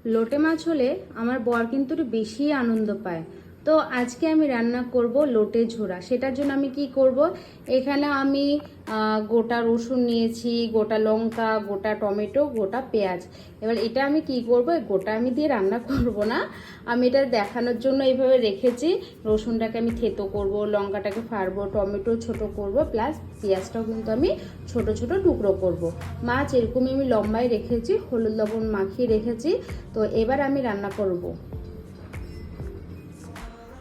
লোটে মাছ হলে আমার বর কিন্তু একটু বেশি আনন্দ পায়। তো আজকে আমি রান্না করব লোটে ঝোড়া। সেটার জন্য আমি কি করব, এখানে আমি গোটা রসুন নিয়েছি, গোটা লঙ্কা, গোটা টমেটো, গোটা পেঁয়াজ। এবার এটা আমি কি করব, গোটা আমি দিয়ে রান্না করব না, আমি এটা দেখানোর জন্য এইভাবে রেখেছি। রসুনটাকে আমি থেতো করব, লঙ্কাটাকে ফাড়বো, টমেটো ছোট করব, প্লাস পেঁয়াজটাও কিন্তু আমি ছোট ছোট টুকরো করব। মাছ এরকমই আমি লম্বায় রেখেছি, হলুদ লবণ মাখিয়ে রেখেছি। তো এবার আমি রান্না করব।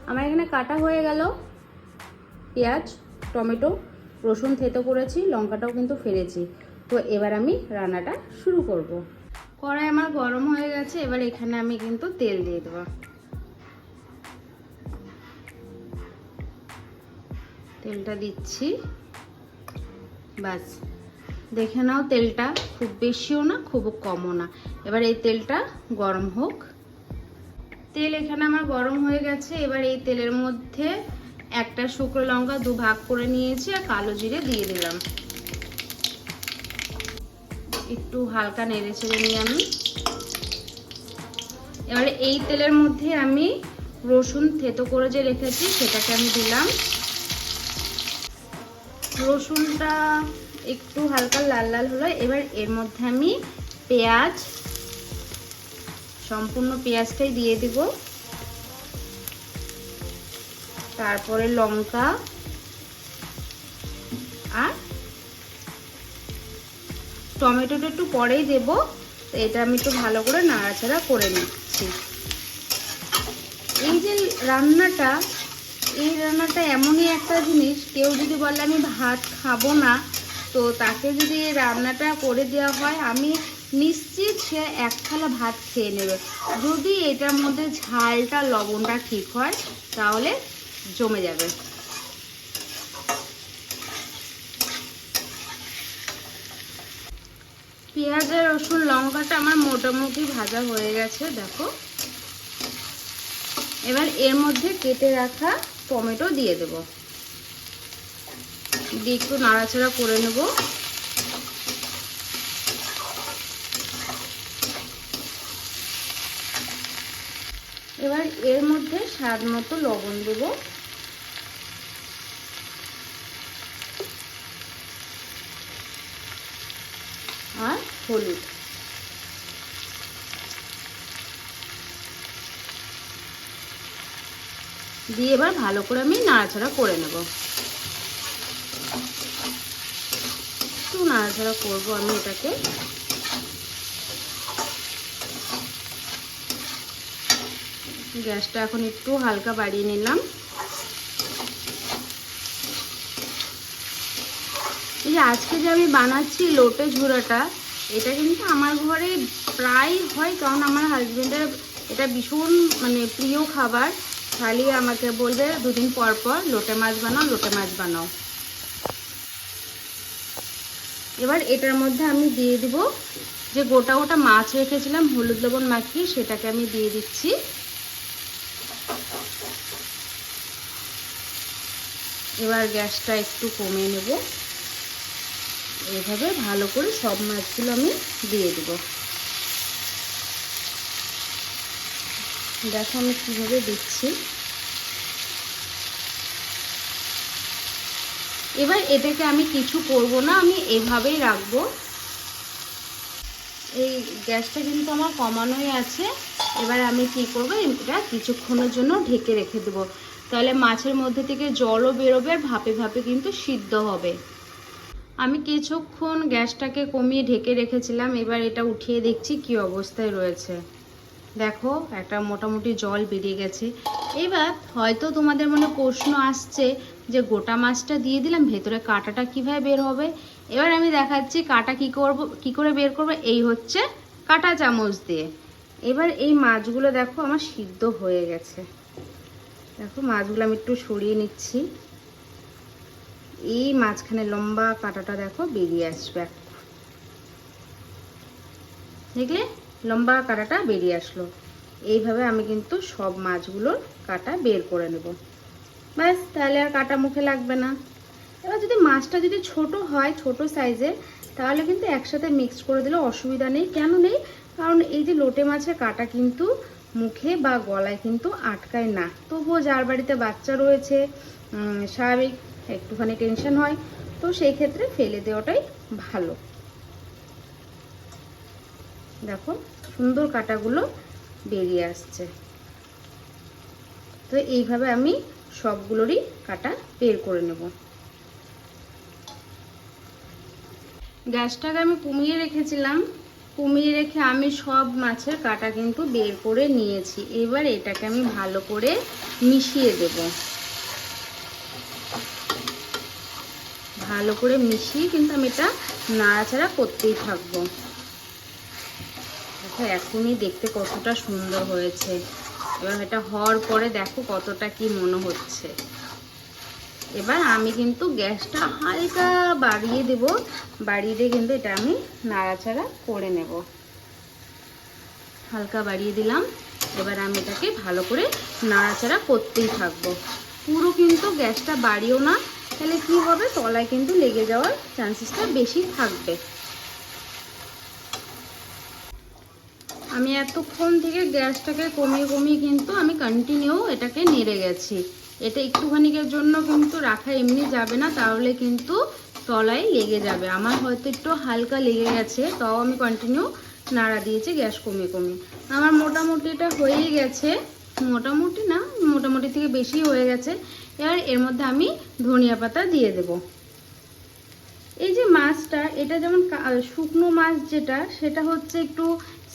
আমার এখানে কাটা হয়ে গেল পেঁয়াজ, টমেটো, রসুন থেতো করেছি, লঙ্কাটাও কিন্তু ফেলেছি। তো এবার আমি রান্নাটা শুরু করব। কড়াই আমার গরম হয়ে গেছে, এবার এখানে আমি কিন্তু তেল দিয়ে দেবো। তেলটা দিচ্ছি, ব্যাস দেখে নাও, তেলটা খুব বেশিও না খুব কমও না। এবার এই তেলটা গরম হোক। তেল এখানে আমার গরম হয়ে গেছে। এবার এই তেলের মধ্যে একটা শুকনো লঙ্কা দু ভাগ করে নিয়েছি আর কালো জিরে দিয়ে দিলাম। একটু হালকা নেড়ে চেড়ে নিয়ে আমি এবারে এই তেলের মধ্যে আমি রসুন থেতো করে যে রেখেছি সেটাকে আমি দিলাম। রসুনটা একটু হালকা লাল লাল হলো। এবার এর মধ্যে আমি পেঁয়াজ, সম্পূর্ণ পেঁয়াজটাই দিয়ে দিব, তারপরে লঙ্কা আর টমেটোটা একটু পরেই দেব। তো এটা আমি একটু ভালো করে নাড়াচাড়া করে নিচ্ছি। এই যে রান্নাটা, এই রান্নাটা এমনই একটা জিনিস, কেউ যদি বলে আমি ভাত খাবো না, তো তাকে যদি এই রান্নাটা করে দেওয়া হয়, আমি নিশ্চিত সে এক থালা ভাত খেয়ে নেবে। যদি এটার মধ্যে ঝালটা লবণটা ঠিক হয় তাহলে জমে যাবে। পেঁয়াজ আর রসুন লঙ্কাটা আমার মোটামুটি ভাজা হয়ে গেছে, দেখো। এবার এর মধ্যে কেটে রাখা টমেটো দিয়ে দেব, দিয়ে একটু নাড়াচাড়া করে নেব। এবার এর মধ্যে স্বাদ মতো লবণ দেব, আর হলুদ। দিয়ে এবার ভালো করে আমি নাড়াচাড়া করে নেব। একটু নাড়াচাড়া করব আমি এটাকে। গ্যাসটা এখন একটু হালকা বাড়িয়ে নিলাম। এই যে আজকে যে আমি বানাচ্ছি লোটে ঝোড়াটা, এটা কিন্তু আমার ঘরে প্রায় হয়, কারণ আমার হাজবেন্ডের এটা ভীষণ প্রিয় খাবার। খালি আমাকে বলবে দুদিন পর পর লোটে মাছ বানাও, লোটে মাছ বানাও। এবার এটার মধ্যে আমি দিয়ে দিব যে গোটা গোটা মাছ রেখেছিলাম হলুদ লবণ মাখিয়ে, সেটাকে আমি দিয়ে দিচ্ছি। এবার গ্যাসটা একটু কমিয়ে নেব। এইভাবে ভালো করে সব মাছগুলো আমি দিয়ে দেব। দেখো আমি কিভাবে দিচ্ছি। এবার এটাকে আমি কিছু করব না, আমি এভাবেই রাখবো। এই গ্যাসটা কিন্তু আমার কমানোই আছে। এবার আমি কি করব, এটা কিছুক্ষণের জন্য ঢেকে রেখে দেবো, তাহলে মাছের মধ্যে থেকে জলও বেরোবে আর ভাপে ভাপে কিন্তু সিদ্ধ হবে। আমি কিছুক্ষণ গ্যাসটাকে কমিয়ে ঢেকে রেখেছিলাম। এবার এটা উঠিয়ে দেখছি কি অবস্থায় রয়েছে। দেখো একটা মোটামুটি জল বেরিয়ে গেছে। এবার হয়তো তোমাদের মনে প্রশ্ন আসছে যে গোটা মাছটা দিয়ে দিলাম, ভেতরে কাঁটাটা কিভাবে বের হবে। এবার আমি দেখাচ্ছি কাঁটা কি করে বের করব। এই হচ্ছে কাঁটা চামচ দিয়ে। এবার এই মাছগুলো দেখো আমার সিদ্ধ হয়ে গেছে। দেখো মাছগুলো আমি একটু সরিয়ে নিচ্ছি। এই মাঝখানে লম্বা কাঁটাটা দেখো বেরিয়ে আসবে, দেখলে লম্বা কাঁটাটা বেরিয়ে আসলো। এইভাবে আমি কিন্তু সব মাছগুলোর কাঁটা বের করে নেব, ব্যাস। তাহলে আর কাঁটা মুখে লাগবে না। এবার যদি মাছটা যদি ছোট হয়, ছোট সাইজের, তাহলে কিন্তু একসাথে মিক্স করে দিলে অসুবিধা নেই। কেন নেই, কারণ এই যে লোটে মাছের কাঁটা কিন্তু মুখে বা গলায় কিন্তু আটকায় না। তবুও যার বাড়িতে বাচ্চা রয়েছে স্বাভাবিক একটুখানি টেনশন হয়, তো সেই ক্ষেত্রে ফেলে দেওয়াটাই ভালো। দেখো সুন্দর কাঁটাগুলো বেরিয়ে আসছে। তো এইভাবে আমি সবগুলোরই কাঁটা বের করে নেব। গ্যাসটাকে আমি কমিয়ে রেখেছিলাম, কমিয়ে রেখে আমি সব মাছের কাঁটা কিন্তু বের করে নিয়েছি। এবার এটাকে আমি ভালো করে মিশিয়ে দেব। ভালো করে মিশিয়ে কিন্তু আমি এটা নাড়াচাড়া করতেই থাকবো। দেখো এখনই দেখতে কতটা সুন্দর হয়েছে। এবার এটা হওয়ার পরে দেখো কতটা কি মনে হচ্ছে। এবার আমি কিন্তু গ্যাসটা হালকা বাড়িয়ে দেব, বাড়িয়ে দিয়ে কিন্তু এটা আমি নাড়াচাড়া করে নেব। হালকা বাড়িয়ে দিলাম। এবার আমি এটাকে ভালো করে নাড়াচাড়া করতেই থাকবো। পুরো কিন্তু গ্যাসটা বাড়িও না, তাহলে কি হবে, তলায় কিন্তু লেগে যাওয়ার চান্সেসটা বেশি থাকবে। আমি এতক্ষণ থেকে গ্যাসটাকে কমিয়ে কমিয়ে কিন্তু আমি কন্টিনিউ এটাকে নেড়ে গেছি। এটা একটুখানিকের জন্য কিন্তু রাখা এমনি যাবে না, তাহলে কিন্তু তলায় লেগে যাবে। আমার হয়তো একটু হালকা লেগে গেছে, তাও আমি কন্টিনিউ নাড়া দিয়েছি গ্যাস কমিয়ে কমিয়ে। আমার মোটামুটি এটা হয়েই গেছে, মোটামুটি না মোটামুটি থেকে বেশি হয়ে গেছে। এবার এর মধ্যে আমি ধনিয়া পাতা দিয়ে দেব। এই যে মাছটা, এটা যেমন শুকনো মাছ যেটা, সেটা হচ্ছে একটু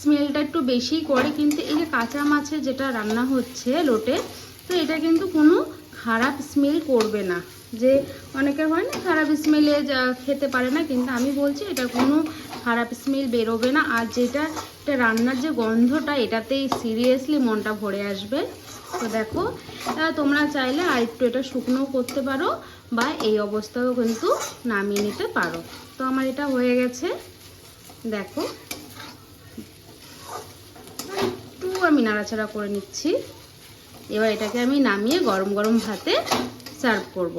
স্মেলটা একটু বেশি করে, কিন্তু এই যে কাঁচা মাছের যেটা রান্না হচ্ছে লোটে, তো এটা কিন্তু কোনো খারাপ স্মেল করবে না। যে অনেকের হয় না খারাপ স্মেলে খেতে পারে না, কিন্তু আমি বলছি এটা কোনো খারাপ স্মেল বেরোবে না। আর যেটা এটা রান্নার যে গন্ধটা, এটাতেই সিরিয়াসলি মনটা ভরে আসবে। তো দেখো তোমরা চাইলে আর একটু এটা শুকনো করতে পারো, বা এই অবস্থাও কিন্তু নামিয়ে নিতে পারো। তো আমার এটা হয়ে গেছে, দেখো একটু আমি নাড়াচাড়া করে নিচ্ছি। এবার এটাকে আমি নামিয়ে গরম গরম ভাতে সার্ভ করব।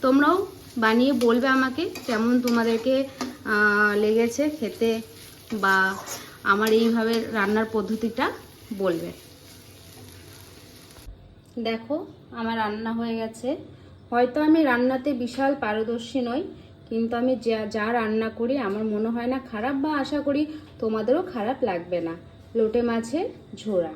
তোমরাও বানিয়ে বলবে আমাকে কেমন তোমাদেরকে লেগেছে খেতে, বা আমার এইভাবে রান্নার পদ্ধতিটা বলবে। দেখো আমার রান্না হয়ে গেছে। হয়তো আমি রান্নাতে বিশাল পারদর্শী নই, কিন্তু আমি যা রান্না করি আমার মনে হয় না খারাপ, বা আশা করি তোমাদেরও খারাপ লাগবে না। লোটে মাছের ঝোড়া।